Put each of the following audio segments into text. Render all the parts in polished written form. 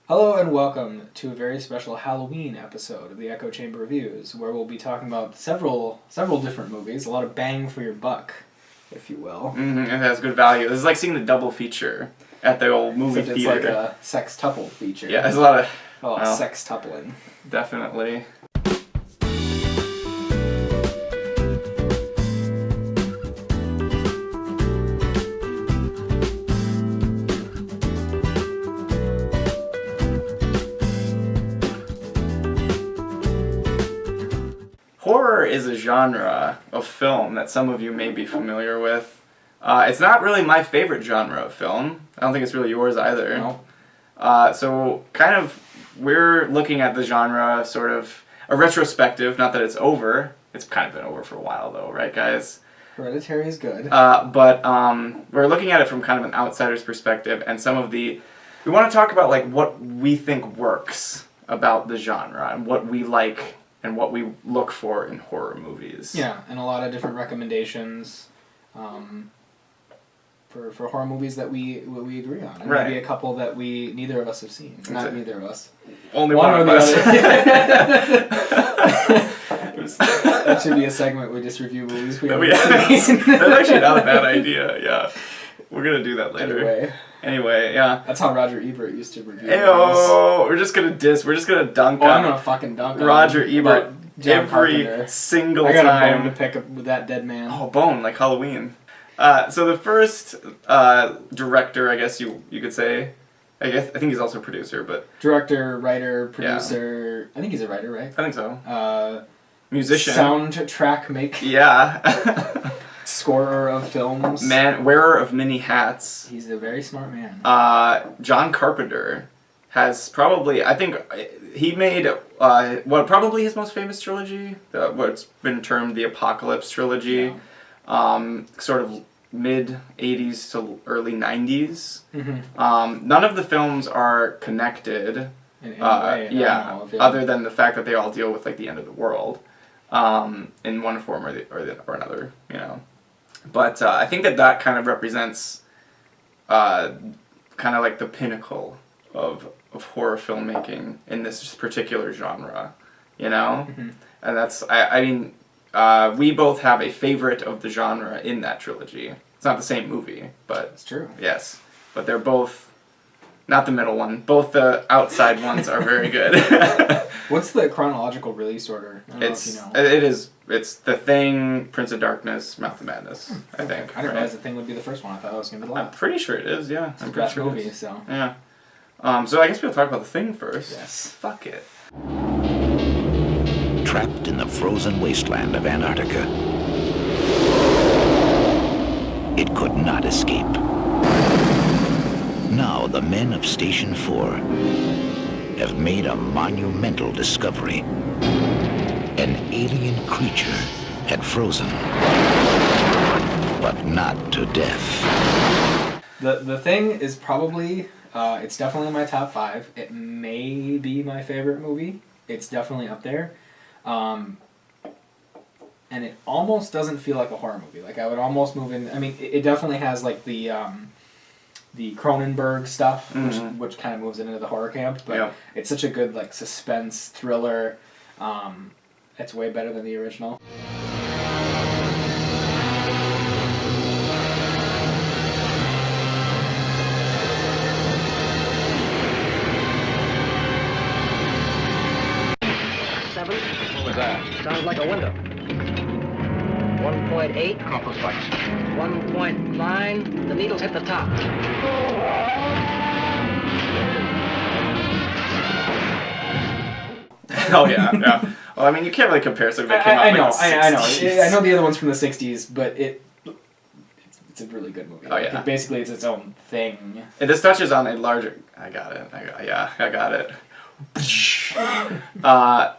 Hello and welcome to a very special Halloween episode of the Echo Chamber Reviews, where we'll be talking about several different movies, a lot of bang for your buck, if you will. Mm-hmm, it has good value. This is like seeing the double feature at the old movie Except theater. It's like a sextuple feature. Yeah, there's a lot of... sextupling. Definitely. Horror is a genre of film that some of you may be familiar with. It's not really my favorite genre of film. I don't think it's really yours either. No. So kind of we're looking at the genre sort of a retrospective, not that it's over. It's kind of been over for a while though, right guys? Hereditary is good. But we're looking at it from kind of an outsider's perspective, and we want to talk about like what we think works about the genre and what we like and what we look for in horror movies. Yeah, and a lot of different recommendations for horror movies that we agree on. And maybe a couple that neither of us have seen. Not neither of us. Only one of us. That should be a segment we just review movies we haven't seen. That's actually not a bad idea, yeah. We're going to do that later. Anyway, yeah. That's how Roger Ebert used to review movies. We're just going to dunk on I'm going to fucking dunk Roger on Ebert John every Carpenter. single time. I got time. a bone to pick up with that dead man. Oh, bone, like Halloween. So the first director, I guess you could say, I think he's also a producer, but... Director, writer, producer... Yeah. I think he's a writer, right? I think so. Musician. Soundtrack maker. Yeah. Scorer of films. Wearer of many hats. He's a very smart man. John Carpenter has probably, I think, he made, probably his most famous trilogy, what's been termed the Apocalypse Trilogy, sort of mid-80s to early 90s. Mm-hmm. None of the films are connected, in any way, other than the fact that they all deal with, like, the end of the world, in one form or another, you know. But I think that kind of represents kind of like the pinnacle of horror filmmaking in this particular genre, you know? Mm-hmm. And that's, I mean, we both have a favorite of the genre in that trilogy. It's not the same movie, but... It's true. Yes. But they're both, not the middle one, both the outside ones are very good. What's the chronological release order? I don't know if you know. It's The Thing, Prince of Darkness, Mouth of Madness, I think. I didn't realize The Thing would be the first one. I thought it was going to be the last. I'm pretty sure it is, yeah. It's a best movie, so... Yeah. So I guess we'll talk about The Thing first. Yes. Fuck it. Trapped in the frozen wasteland of Antarctica, it could not escape. Now the men of Station 4 have made a monumental discovery. An alien creature had frozen, but not to death. The Thing is probably, it's definitely in my top 5. It may be my favorite movie. It's definitely up there. And it almost doesn't feel like a horror movie. Like, I would almost move in... I mean, it definitely has, like, the Cronenberg stuff, which kind of moves it into the horror camp, but it's such a good, like, suspense thriller. It's way better than the original. What was that? Sounds like a window. 1.8. Come on, those spikes. 1.9. The needles hit the top. Oh yeah, yeah. Well, I mean, you can't really compare something that came out I in know, like the I know. 60s. I know the other one's from the 60s, but it's a really good movie. Oh, yeah. Like, basically, it's its own thing. It just touches on a larger... I got it.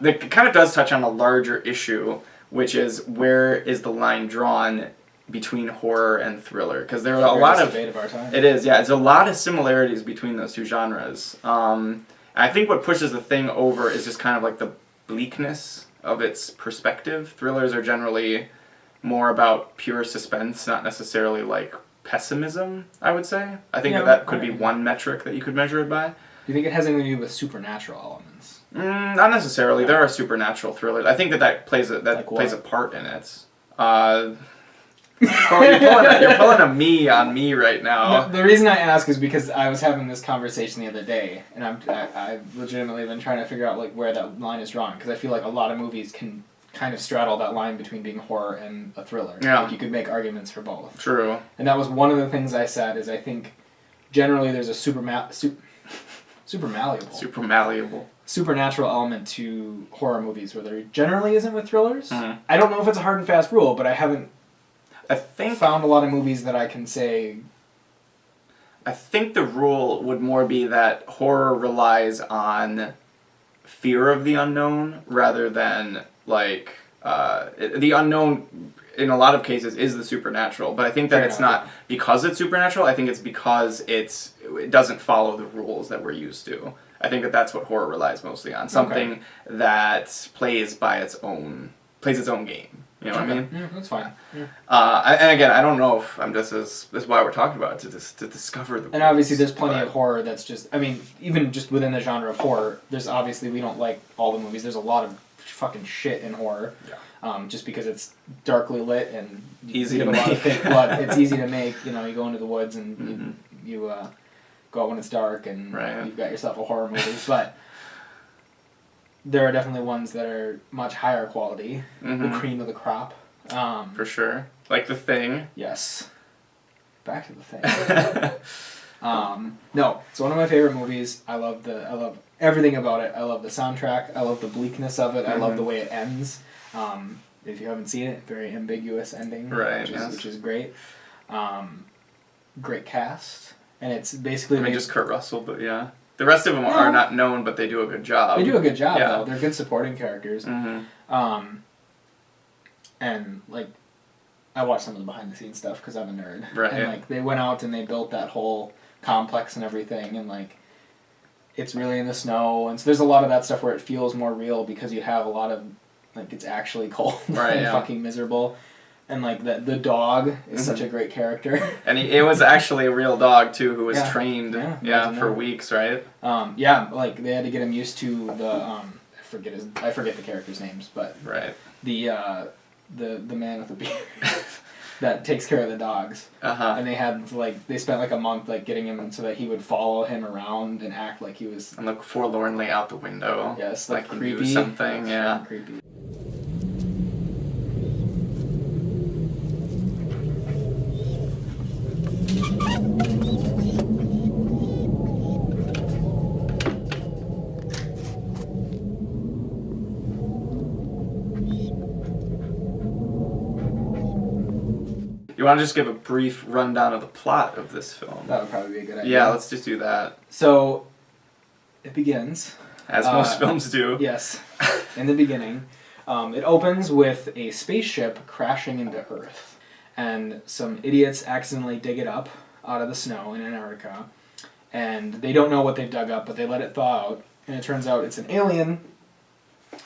It kind of does touch on a larger issue, which is where is the line drawn between horror and thriller? Because there are a lot of... debate of our time. It is, yeah. There's a lot of similarities between those two genres. I think what pushes The Thing over is just kind of like the bleakness of its perspective. Thrillers are generally more about pure suspense, not necessarily like pessimism, I would say. I think that could be one metric that you could measure it by. you think it has anything to do with supernatural elements? Not necessarily. There are supernatural thrillers. I think that plays a part in it. You're pulling a me on me right now. The reason I ask is because I was having this conversation the other day, and I've legitimately been trying to figure out like where that line is drawn, because I feel like a lot of movies can kind of straddle that line between being horror and a thriller. Yeah. Like you could make arguments for both. True. And that was one of the things I said, is I think generally there's a super malleable supernatural element to horror movies where there generally isn't with thrillers. Mm-hmm. I don't know if it's a hard and fast rule, but I haven't found a lot of movies that I can say. I think the rule would more be that horror relies on fear of the unknown rather than like the unknown in a lot of cases is the supernatural, but I think that Fair it's enough. not because it's supernatural. I think it's because it doesn't follow the rules that we're used to. I think that's what horror relies mostly on. Something that plays its own game. You know what I mean? Yeah, that's fine. Yeah. And again, I don't know if this is why we're talking about it, to discover the rules. And obviously there's plenty of horror that's just, I mean, even just within the genre of horror, there's obviously, we don't like all the movies. There's a lot of fucking shit in horror. Yeah. Just because it's darkly lit and Easy you to get a lot of make. fake blood. It's easy to make. You know, you go into the woods and you go out when it's dark and Right. you've got yourself a horror movie. But there are definitely ones that are much higher quality, the cream of the crop. For sure. Like The Thing. Yes. Back to the thing. No, it's one of my favorite movies. I love everything about it. I love the soundtrack. I love the bleakness of it. I love the way it ends. If you haven't seen it, very ambiguous ending, Right, which is great. Great cast, and it's basically just Kurt Russell, but yeah. The rest of them are not known, but they do a good job. They do a good job, Yeah. though. They're good supporting characters. And like, I watched some of the behind the scenes stuff because I'm a nerd. Right. And like, they went out and they built that whole complex and everything, and like, it's really in the snow, and so there's a lot of that stuff where it feels more real because you have a lot of like it's actually cold Right, and yeah. fucking miserable, and like the dog is such a great character. And it was actually a real dog too, who was Yeah. trained, Imagine for that. weeks, right? Yeah, like they had to get him used to the I forget the characters' names, but Right. the man with the beard that takes care of the dogs. And they had they spent like a month like getting him so that he would follow him around and act like he was And look forlornly out the window. yes, like he creepy. knew something. Yeah. Creepy. You want to just give a brief rundown of the plot of this film? That would probably be a good idea. Yeah, let's just do that. So, it begins. As most films do. Yes, in the beginning. It opens with a spaceship crashing into Earth. And some idiots accidentally dig it up out of the snow in Antarctica. And they don't know what they've dug up, but they let it thaw out. And it turns out it's an alien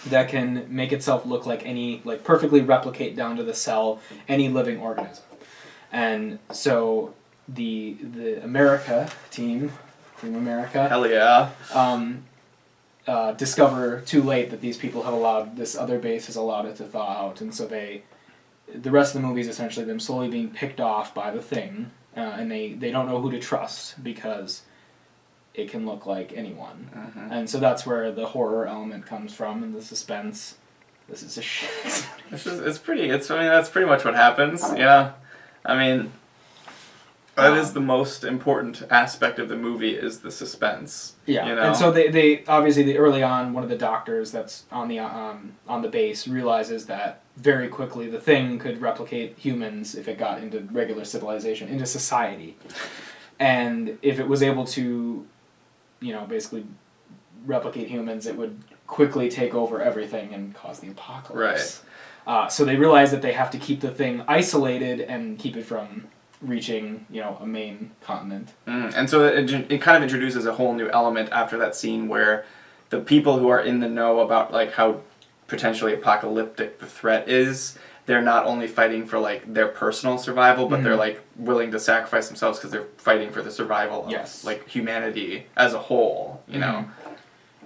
that can make itself look like perfectly replicate down to the cell any living organism. And so the Team America, Hell yeah. discover too late that these people this other base has allowed it to thaw out, and so the rest of the movie is essentially them slowly being picked off by the thing, and they don't know who to trust because it can look like anyone. And so that's where the horror element comes from, and the suspense. This is a shit. That's pretty much what happens. Yeah. I mean, that is the most important aspect of the movie is the suspense. Yeah, you know? and so they obviously early on, one of the doctors that's on the base realizes that very quickly the thing could replicate humans if it got into regular civilization, into society, and if it was able to, basically replicate humans, it would quickly take over everything and cause the apocalypse. Right. So they realize that they have to keep the thing isolated and keep it from reaching, a main continent. And so it kind of introduces a whole new element after that scene where the people who are in the know about like how potentially apocalyptic the threat is, they're not only fighting for like their personal survival, but they're like willing to sacrifice themselves because they're fighting for the survival of like humanity as a whole, you know.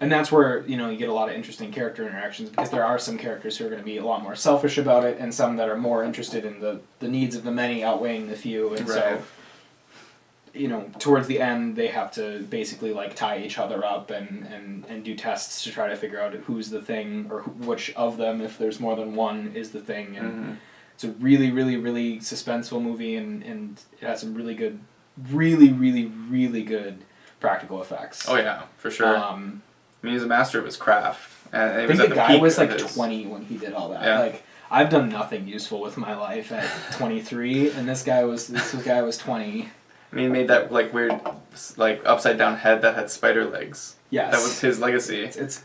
And that's where, you know, you get a lot of interesting character interactions, because there are some characters who are going to be a lot more selfish about it, and some that are more interested in the needs of the many outweighing the few, and so, you know, towards the end, they have to basically, like, tie each other up and do tests to try to figure out who's the thing, or which of them, if there's more than one, is the thing, and it's a really, really, really suspenseful movie, and it has some really good, really, really, really good practical effects. Oh, yeah, for sure. I mean, he's a master of his craft. And I think the guy was like 20 when he did all that. Yeah. Like, I've done nothing useful with my life at 23, and this guy was 20. I mean, he made that like weird, like upside down head that had spider legs. Yes. That was his legacy. It's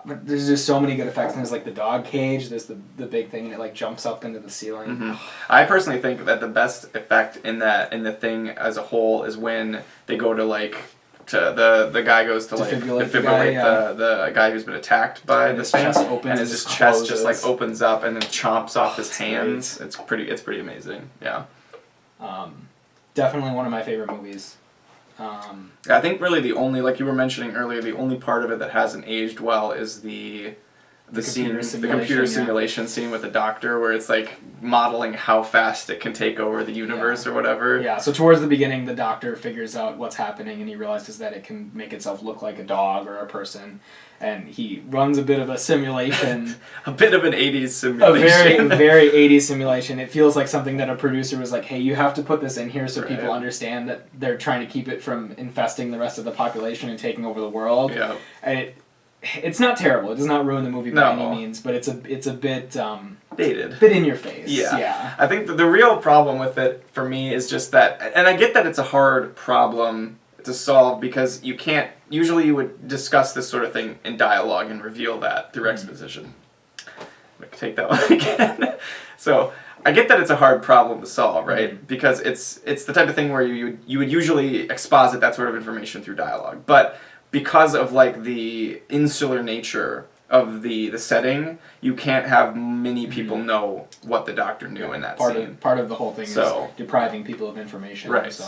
but there's just so many good effects. And there's like the dog cage. There's the big thing that like jumps up into the ceiling. I personally think that the best effect in the thing as a whole is when they go to like. The guy goes to like defibrillate the guy who's been attacked by this thing, and his chest just like opens up and then chomps off his hands. Great. It's pretty amazing. Yeah. Definitely one of my favorite movies. I think really the only, like you were mentioning earlier, the only part of it that hasn't aged well is the computer simulation scene with the doctor, where it's like modeling how fast it can take over the universe or whatever. Yeah, so towards the beginning, the doctor figures out what's happening, and he realizes that it can make itself look like a dog or a person, and he runs a bit of a simulation. A bit of an 80s simulation. A very, very 80s simulation. It feels like something that a producer was like, hey, you have to put this in here so people understand that they're trying to keep it from infesting the rest of the population and taking over the world. Yeah. And it's not terrible. It does not ruin the movie by any means, but it's a bit dated, bit in your face. Yeah. I think the real problem with it for me is just that, and I get that it's a hard problem to solve because you can't. Usually, you would discuss this sort of thing in dialogue and reveal that through exposition. I'm gonna take that one again. So I get that it's a hard problem to solve, right? Because it's the type of thing where you would usually exposit that sort of information through dialogue, but because of like the insular nature of the setting, you can't have many people know what the doctor knew in that scene. Part of the whole thing is depriving people of information. Right. So,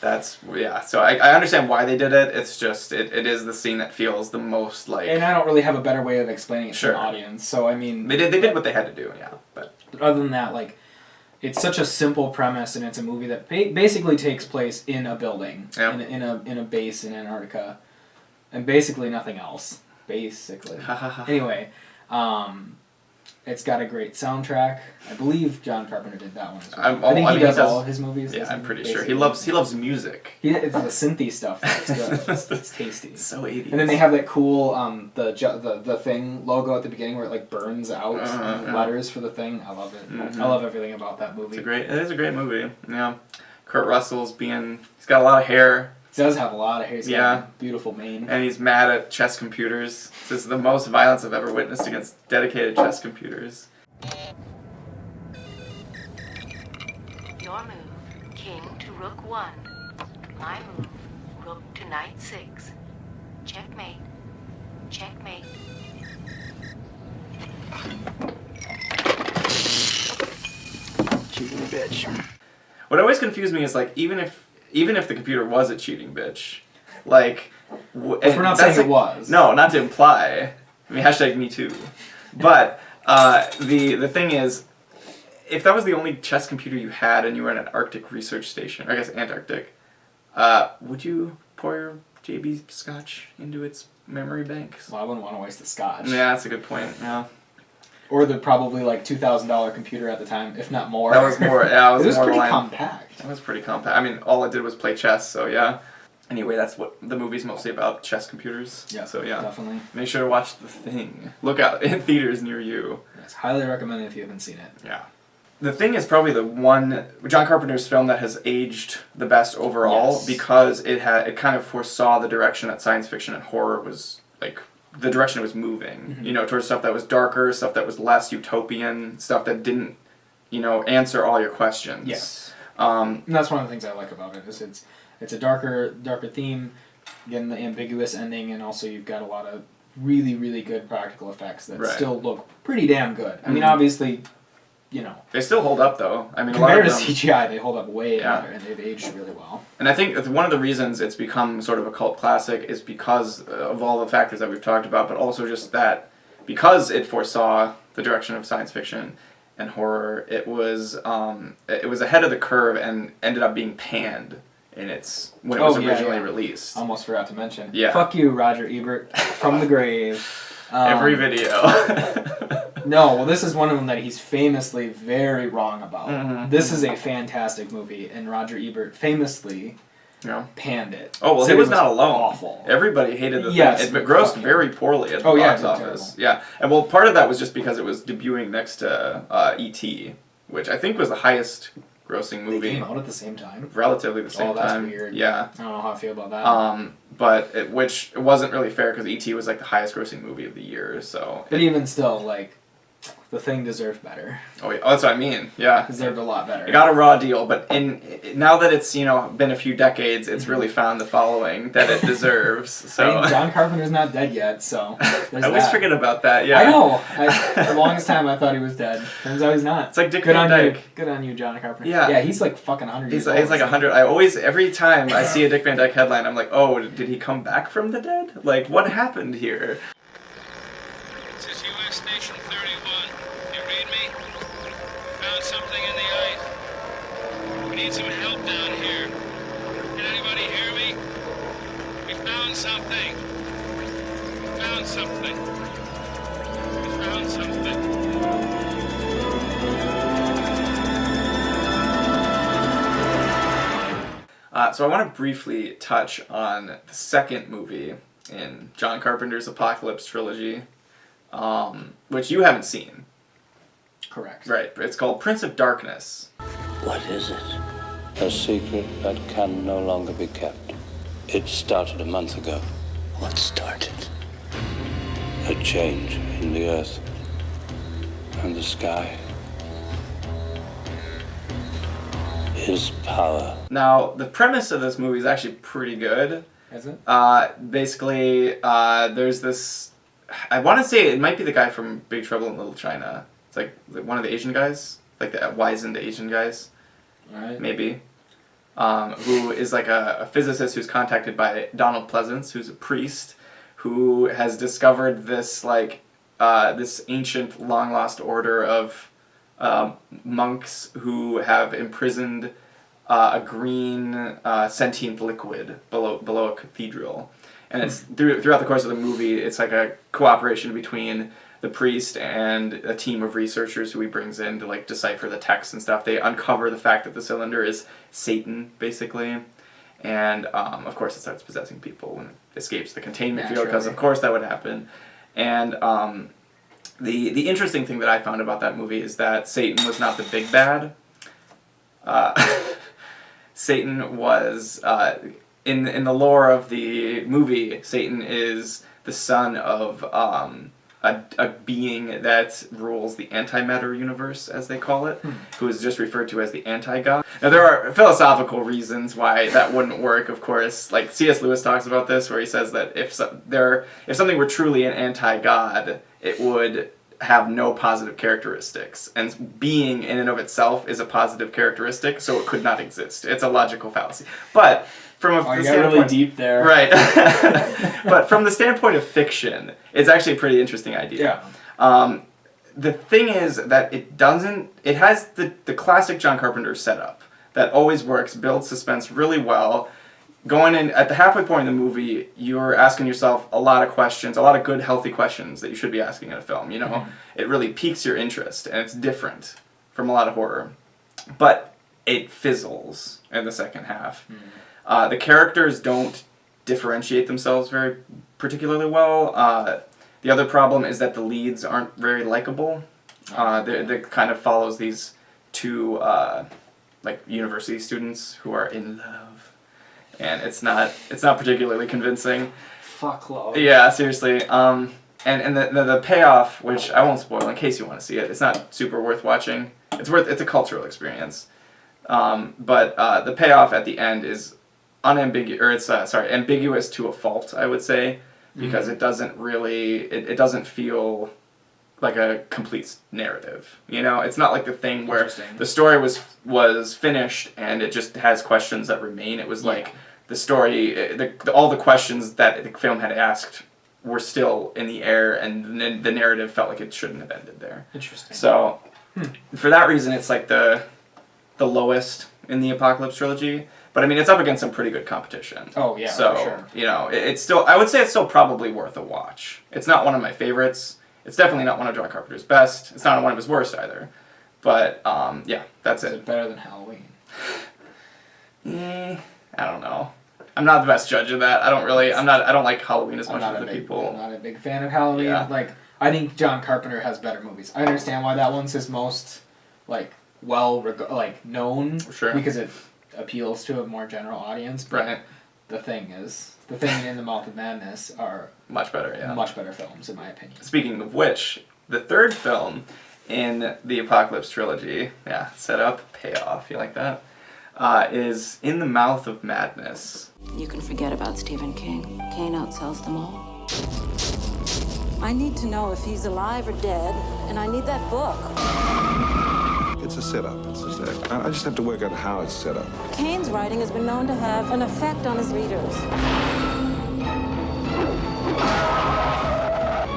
So I understand why they did it. It's just it is the scene that feels the most like. And I don't really have a better way of explaining it to an audience. So I mean, they did what they had to do. Yeah, but other than that, like, it's such a simple premise, and it's a movie that basically takes place in a building, in a base in Antarctica. And basically nothing else. Basically. Anyway, it's got a great soundtrack. I believe John Carpenter did that one as well. I think he does all of his movies. Yeah, I'm pretty sure. He loves music. It's the synthy stuff that's good. It's tasty. It's so 80s. And then they have that cool the Thing logo at the beginning where it like burns out letters for the Thing. I love it. I love everything about that movie. It is a great movie. Yeah. Kurt Russell's he's got a lot of hair. He does have a lot of hair. He's got a beautiful mane. And he's mad at chess computers. This is the most violence I've ever witnessed against dedicated chess computers. Your move, king to rook 1. My move, rook to knight 6. Checkmate. Checkmate. Cheating bitch. What always confused me is like even if the computer was a cheating bitch, like we're not saying it was. No, not to imply. I mean, hashtag me too. But the thing is, if that was the only chess computer you had and you were in an Arctic research station, or I guess Antarctic, would you pour your JB Scotch into its memory banks? Well, I wouldn't want to waste the Scotch. Yeah, that's a good point. Yeah. Or the probably like $2,000 computer at the time, if not more. That was more. Yeah, it was more pretty line. compact. It was pretty compact. I mean, all it did was play chess. So yeah. Anyway, that's what the movie's mostly about: chess computers. Yeah. So yeah. Definitely. Make sure to watch The Thing. Look out in theaters near you. Yes, highly recommend it if you haven't seen it. Yeah. The Thing is probably the one John Carpenter's film that has aged the best overall because it kind of foresaw the direction that science fiction and horror was like. The direction it was moving, towards stuff that was darker, stuff that was less utopian, stuff that didn't, answer all your questions. Yes. And that's one of the things I like about it is it's a darker theme, again the ambiguous ending, and also you've got a lot of really, really good practical effects that still look pretty damn good. I mean, obviously, you know, They still hold up though. I mean, a lot compared of to them, CGI, they hold up way Yeah. better, and they've aged really well. and I think one of the reasons it's become sort of a cult classic is because of all the factors that we've talked about, but also just that because it foresaw the direction of science fiction and horror, it was ahead of the curve and ended up being panned when it was originally released. Almost forgot to mention. Yeah. Fuck you, Roger Ebert, from the grave. Every video. No, well, this is one of them that he's famously very wrong about. Mhm. This is a fantastic movie, and Roger Ebert famously Yeah. panned it. Oh, well, Said he it was not alone. Awful. Everybody hated the Yes, thing. It grossed fuck very poorly at the Oh, yeah, box it did office. terrible. Yeah. And well, part of that was just because it was debuting next to E.T., which I think was the highest grossing They movie. came out at the same time. Relatively the same Oh, that's time. weird. Yeah. I don't know how I feel about that. But which it wasn't really fair because E.T. was like the highest grossing movie of the year, so. But even still, like, The Thing deserved better. Oh, yeah. Oh, that's what I mean. Yeah. Deserved a lot better. It got a raw deal, but now that it's been a few decades, it's really found the following that it deserves. So I mean, John Carpenter's not dead yet, so there's I always that. forget about that. Yeah. I know. For the longest time, I thought he was dead. Turns out he's not. It's like Dick Good Van on you. Dyke. Good on you, John Carpenter. Yeah. Yeah, he's like fucking 100 He's years old. like 100. I always, every time I see a Dick Van Dyke headline, I'm like, oh, did he come back from the dead? Like, what happened here? This is U.S. Station 31. You read me? Found something in the ice. We need some help down here. Can anybody hear me? We found something. We found something. We found something. So I want to briefly touch on the second movie in John Carpenter's Apocalypse Trilogy, which you haven't seen. Correct. Right. It's called Prince of Darkness. What is it? A secret that can no longer be kept. It started a month ago. What started? A change in the earth and the sky. His power. Now, the premise of this movie is actually pretty good. Is it? Basically, there's this. I want to say it might be the guy from Big Trouble in Little China. It's like one of the Asian guys, like the wizened Asian guys, Alright. maybe. Who is like a physicist who's contacted by Donald Pleasance, who's a priest, who has discovered this this ancient, long lost order of monks who have imprisoned a green sentient liquid below a cathedral, and it's throughout the course of the movie. It's like a cooperation between the priest and a team of researchers who he brings in to like decipher the text and stuff. They uncover the fact that the cylinder is Satan, basically, and of course it starts possessing people when it escapes the containment field, because of course that would happen. And the interesting thing that I found about that movie is that Satan was not the big bad. Satan was in the lore of the movie. Satan is the son of a being that rules the antimatter universe, as they call it, who is just referred to as the anti-god. Now, there are philosophical reasons why that wouldn't work, of course. Like, C.S. Lewis talks about this, where he says that if something were truly an anti-god, it would have no positive characteristics. And being in and of itself is a positive characteristic, so it could not exist. It's a logical fallacy. But from a You got really deep there. Right. But from the standpoint of fiction, it's actually a pretty interesting idea. Yeah. The thing is that it has the classic John Carpenter setup that always works, builds suspense really well. Going in at the halfway point in the movie, you're asking yourself a lot of questions, a lot of good, healthy questions that you should be asking in a film. You know, It really piques your interest, and it's different from a lot of horror. But it fizzles in the second half. The characters don't differentiate themselves very particularly well. The other problem is that the leads aren't very likable. They kind of follows these two like university students who are in love, and it's not particularly convincing. Fuck love. Yeah, seriously. And the payoff, which I won't spoil in case you want to see it, it's not super worth watching. It's a cultural experience. But the payoff at the end is ambiguous to a fault, I would say, because it doesn't really, it doesn't feel like a complete narrative. You know, it's not like the thing where Interesting. the story was finished and it just has questions that remain. It was like the story, all the questions that the film had asked were still in the air, and the narrative felt like it shouldn't have ended there. Interesting. So, for that reason, it's like the lowest in the Apocalypse Trilogy. But I mean, it's up against some pretty good competition. Oh yeah, So, for sure. you know, it's still, I would say it's still probably worth a watch. It's not one of my favorites. It's definitely not one of John Carpenter's best. It's not one of his worst either. But, yeah, that's Is it. it better than Halloween? I don't know. I'm not the best judge of that. I don't like Halloween as much as the people. I'm not a big fan of Halloween. Yeah. Like, I think John Carpenter has better movies. I understand why that one's his most, like, known. Sure. Because it appeals to a more general audience. But Right. The Thing and In the Mouth of Madness are Much better, yeah. much better films, in my opinion. Speaking of which, the third film in the Apocalypse Trilogy, set up, payoff, you like that? Is In the Mouth of Madness. You can forget about Stephen King. Kane outsells them all. I need to know if he's alive or dead, and I need that book. It's a setup. I just have to work out how it's set up. Kane's writing has been known to have an effect on his readers.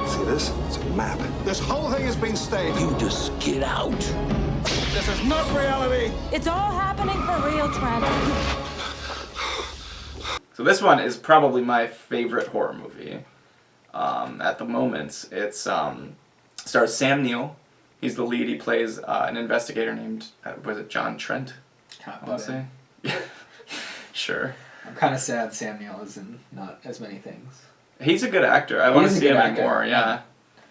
See this? It's a map. This whole thing has been staged. You just get out. This is not reality. It's all happening for real, Trent. So this one is probably my favorite horror movie. At the moment, it stars Sam Neill. He's the lead. He plays an investigator named, was it John Trent? I want to say. Sure. I'm kind of sad Sam Neill is in not as many things. He's a good actor. I want to see him more. Yeah.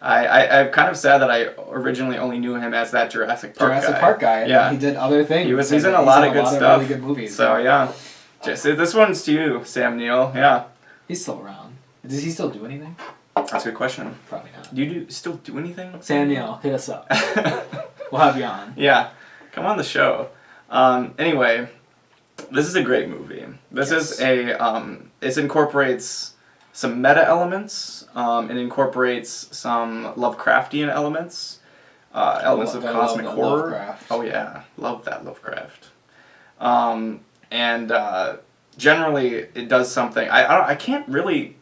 I'm kind of sad that I originally only knew him as that Jurassic Park guy. Yeah. He did other things. He's in a lot of good stuff. Really good movies. So yeah. Just, this one's to you, Sam Neill. Yeah. He's still around. Does he still do anything? That's a good question. Probably not. Do you still do anything? Sam Neill, hit us up. We'll have you on. Yeah. Come on the show. Anyway, this is a great movie. This is it incorporates some meta elements. It incorporates some Lovecraftian elements. Elements of cosmic horror. Lovecraft. Oh yeah. Love that Lovecraft. And generally it does something. I can't really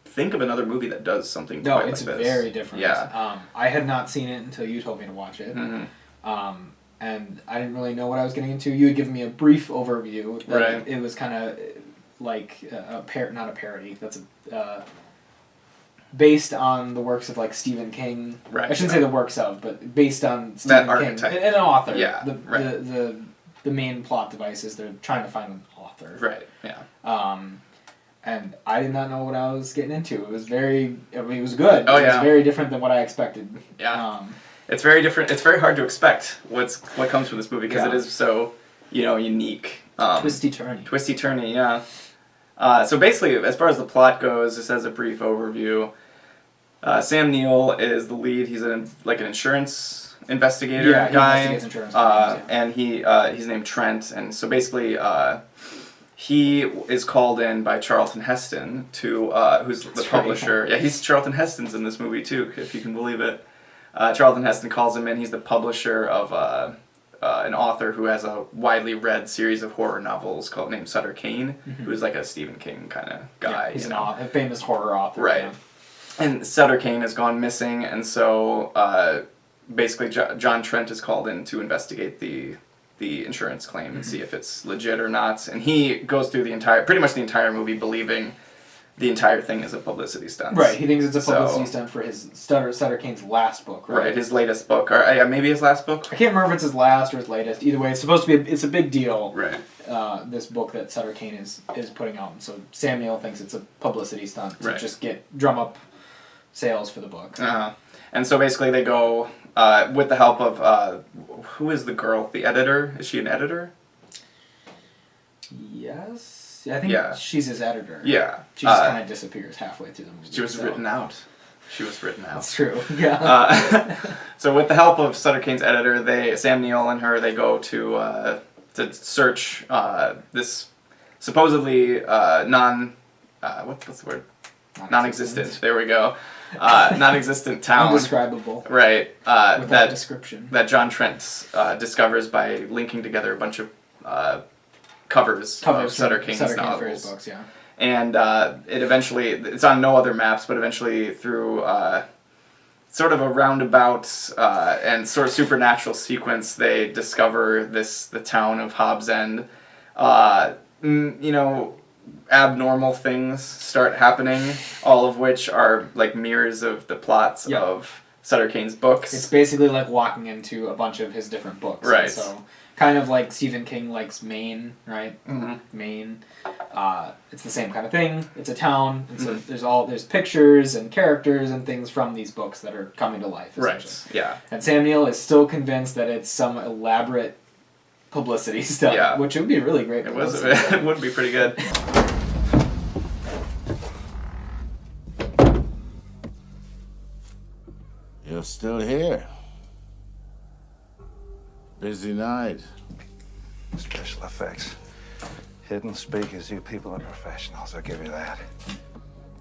think of another movie that does something quite like this. No, it's very different. Yeah. I had not seen it until you told me to watch it. Mm-hmm. And I didn't really know what I was getting into. You had given me a brief overview. That it was kind of like not a parody. That's based on the works of like Stephen King. Right. I shouldn't say the works of, but based on Stephen King and an author. Yeah. The main plot device is they're trying to find an author. Right. Yeah. And I did not know what I was getting into. It was it was good. Oh, It was yeah. very different than what I expected. Yeah. It's very different. It's very hard to expect what comes from this movie because it is so, unique. Twisty turny. Twisty turny, yeah. So basically, as far as the plot goes, just as a brief overview, Sam Neill is the lead. He's an insurance investigator guy. He investigates insurance claims, and he's named Trent. And so basically, he is called in by Charlton Heston to who's the publisher. Right. Yeah, he's Charlton Heston's in this movie too, if you can believe it. Charlton Heston calls him in. He's the publisher of an author who has a widely read series of horror novels named Sutter Kane, who's like a Stephen King kind of guy. Yeah, he's a famous horror author. Right. Yeah. And Sutter Kane has gone missing, and so basically John Trent is called in to investigate the insurance claim and see if it's legit or not. And he goes through pretty much the entire movie believing the entire thing is a publicity stunt. Right, he thinks it's a publicity stunt for his Sutter Kane's last book, right? Right, his latest book, or maybe his last book. I can't remember if it's his last or his latest. Either way, it's supposed to be. It's a big deal. Right. This book that Sutter Kane is putting out, and so Sam Neill thinks it's a publicity stunt to Right. just drum up sales for the book. And so basically they go with the help of who is the girl? The editor? Is she an editor? Yes. I think she's his editor. Yeah. She just kind of disappears halfway through the movie. She was written out. That's true. Yeah. So with the help of Sutter Kane's editor, Sam Neill and her, they go to search this supposedly what's the word? non-existent. There we go. Non-existent town. Undescribable. Right. Without description. That John Trent discovers by linking together a bunch of covers of Sutter King's novels. For his books, yeah. And it's on no other maps, but eventually through sort of a roundabout and sort of supernatural sequence, they discover the town of Hobbs End. Abnormal things start happening, all of which are like mirrors of the plots of Sutter Kane's books. It's basically like walking into a bunch of his different books. Right. And so kind of like Stephen King likes Maine, right? Mm-hmm. Maine. It's the same kind of thing. It's a town, and so there's pictures and characters and things from these books that are coming to life. Right. Yeah. And Sam Neill is still convinced that it's some elaborate publicity stuff, which would be really great. It would be pretty good. You're still here. Busy night. Special effects. Hidden speakers, you people are professionals, I'll give you that.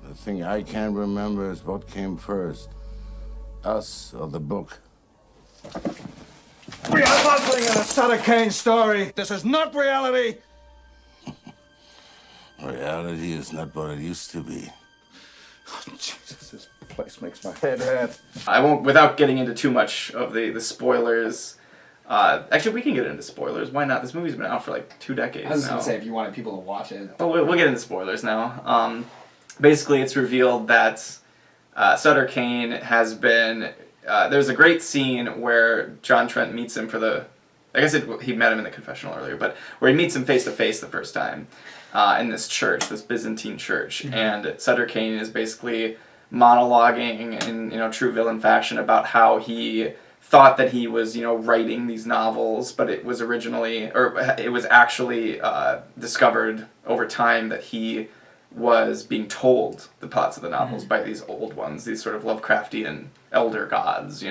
The thing I can't remember is what came first. Us or the book. We are not living in a Sutter Kane story. This is not reality. Reality is not what it used to be. Oh, Jesus, this place makes my head hurt. I won't, without getting into too much of the spoilers. Actually, we can get into spoilers. Why not? This movie's been out for like 2 decades now. I was going to say, if you wanted people to watch it. Well, we'll get into spoilers now. Basically, it's revealed that Sutter Kane has been... there's a great scene where John Trent meets him for the... I guess he met him in the confessional earlier, but where he meets him face-to-face the first time in this church, this Byzantine church. Mm-hmm. And Sutter Kane is basically monologuing in true villain fashion about how he thought that he was writing these novels, but it was actually discovered over time that he was being told the plots of the novels by these old ones, these sort of Lovecraftian elder gods,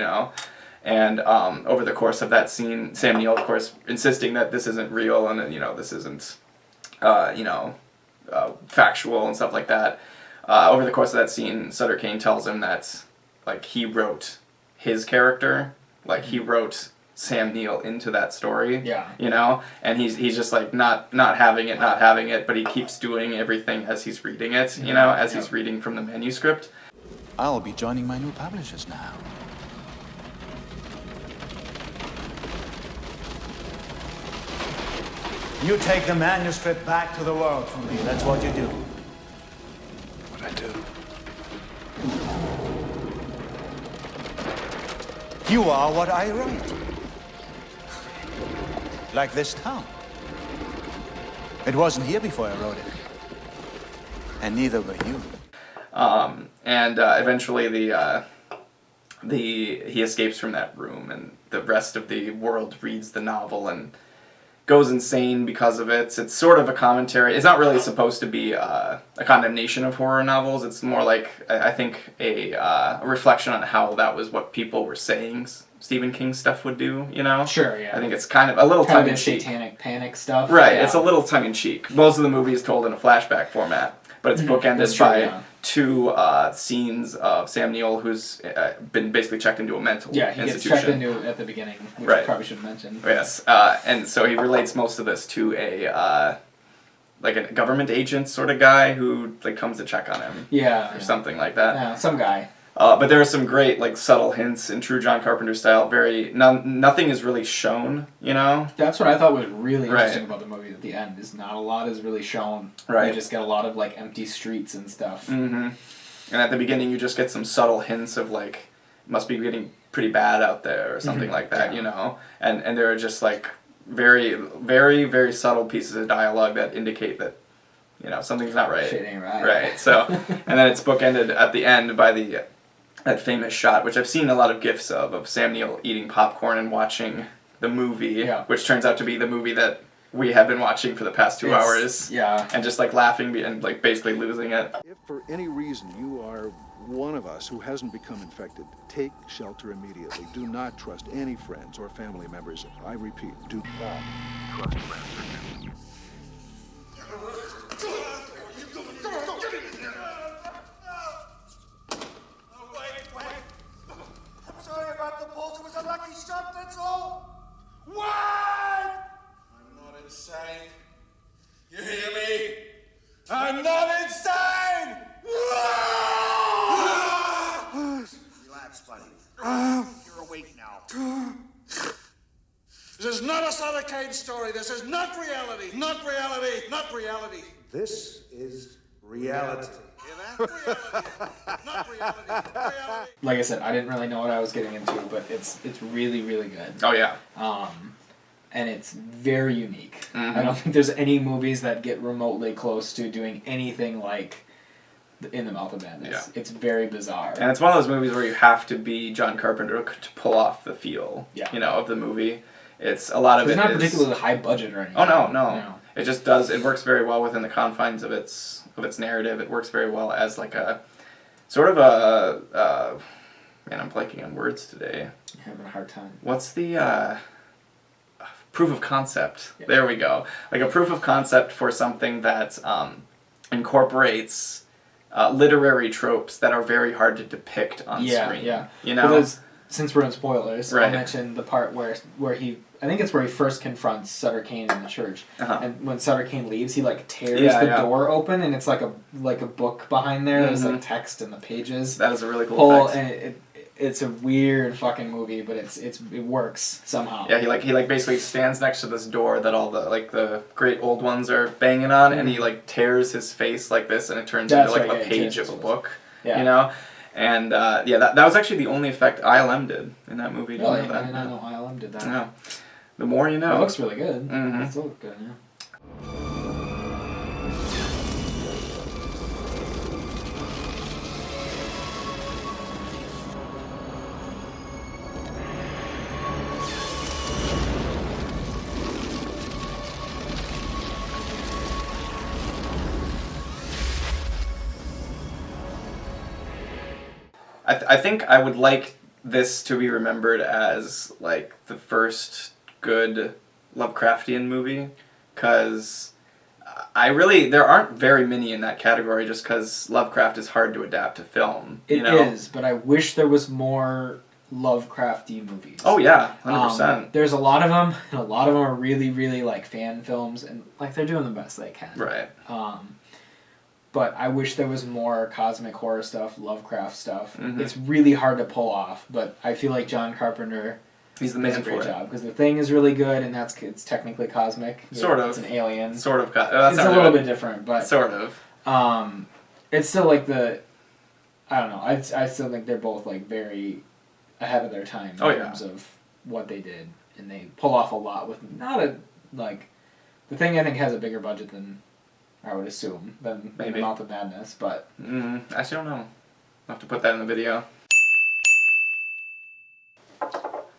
And over the course of that scene, Sam Neill, of course, insisting that this isn't real and this isn't factual and stuff like that. Over the course of that scene, Sutter Kane tells him that he wrote his character, he wrote Sam Neill into that story. Yeah. And he's just not having it, but he keeps doing everything as he's reading it, he's reading from the manuscript. I'll be joining my new publishers now. You take the manuscript back to the world for me. That's what you do. What I do? You are what I write. Like this town. It wasn't here before I wrote it. And neither were you. Eventually he escapes from that room, and the rest of the world reads the novel and goes insane because of it. It's sort of a commentary. It's not really supposed to be a condemnation of horror novels. It's more like, I think, a reflection on how that was what people were saying Stephen King stuff would do, Sure, yeah. I think it's kind of a little tongue-in-cheek. Satanic panic stuff. Right, yeah. It's a little tongue-in-cheek. Most of the movie is told in a flashback format, but it's bookended by 2 scenes of Sam Neill, who's been basically checked into a mental institution. Yeah, he gets checked into at the beginning, which I probably should have mentioned. Yes, and so he relates most of this to a government agent sort of guy who comes to check on him. Yeah. Or something like that. Yeah, some guy. But there are some great subtle hints in true John Carpenter style. Nothing is really shown, That's what I thought was really interesting about the movie. At the end, is not a lot is really shown. Right. You just get a lot of empty streets and stuff. Mm-hmm. And at the beginning, you just get some subtle hints of must be getting pretty bad out there or something like that, And there are just very, very, very subtle pieces of dialogue that indicate that something's not right. Shit ain't right. Right. So, and then it's bookended at the end by that famous shot, which I've seen a lot of GIFs of Sam Neill eating popcorn and watching the movie, which turns out to be the movie that we have been watching for the past 2 hours. Yeah. And just laughing and basically losing it. If for any reason you are one of us who hasn't become infected, take shelter immediately. Do not trust any friends or family members. I repeat, do not trust friends. relax, buddy. You're awake now. This is not a Sutter Kane story. This is not reality. Not reality. Not reality. This is reality. Hear that? Reality. Not reality. Reality. Like I said, I didn't really know what I was getting into, but it's really, really good. Oh, yeah. And it's very unique. I don't think there's any movies that get remotely close to doing anything like In the Mouth of Madness. Yeah. It's very bizarre. And it's one of those movies where you have to be John Carpenter to pull off the feel, of the movie. It's a lot of it's not particularly high budget or anything. Oh, no. It just does. It works very well within the confines of its narrative. It works very well as like a sort of a man, I'm blanking on words today. You're having a hard time. What's the proof of concept? Yeah. There we go. Like a proof of concept for something that incorporates literary tropes that are very hard to depict on screen. Yeah. You know. Because since we're in spoilers, I'll mention the part where he, I think it's where he first confronts Sutter Kane in the church, and when Sutter Kane leaves, he like tears the door open, and it's like a book behind there. There's like text in the pages. That is a really cool effect. And it's a weird fucking movie, but it works somehow. Yeah, he basically stands next to this door that all the great old ones are banging on, and he like tears his face like this, and it turns into like a page of a book. Yeah. You know. And that was actually the only effect ILM did in that movie. Really? I did not know ILM did that. Yeah. The more you know. It looks really good. It still looks good, yeah. I think I would like this to be remembered as like the first good Lovecraftian movie, because there aren't very many in that category, just because Lovecraft is hard to adapt to film. It is, but I wish there was more Lovecrafty movies. Oh yeah, 100%. There's a lot of them, and a lot of them are really, really like fan films, and like they're doing the best they can. Right. But I wish there was more cosmic horror stuff, Lovecraft stuff. It's really hard to pull off, but I feel like John Carpenter does a great job, because The Thing is really good, and it's technically cosmic. Sort of. It's an alien. Sort of. It's a little bit different, but sort of. It's still like I don't know. I still think they're both like very ahead of their time in terms of what they did, and they pull off a lot with The Thing I think has a bigger budget than I would assume than The Mouth of Madness, but actually don't know. I'll have to put that in the video.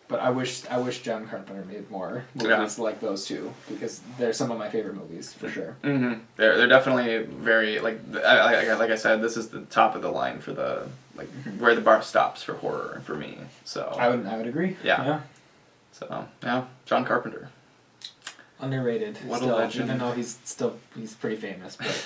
But I wish John Carpenter made more movies like those two, because they're some of my favorite movies for sure. They're definitely very like I said, this is the top of the line for the where the bar stops for horror for me. So I would agree. Yeah. So John Carpenter. Underrated. What a legend. Even though he's pretty famous, but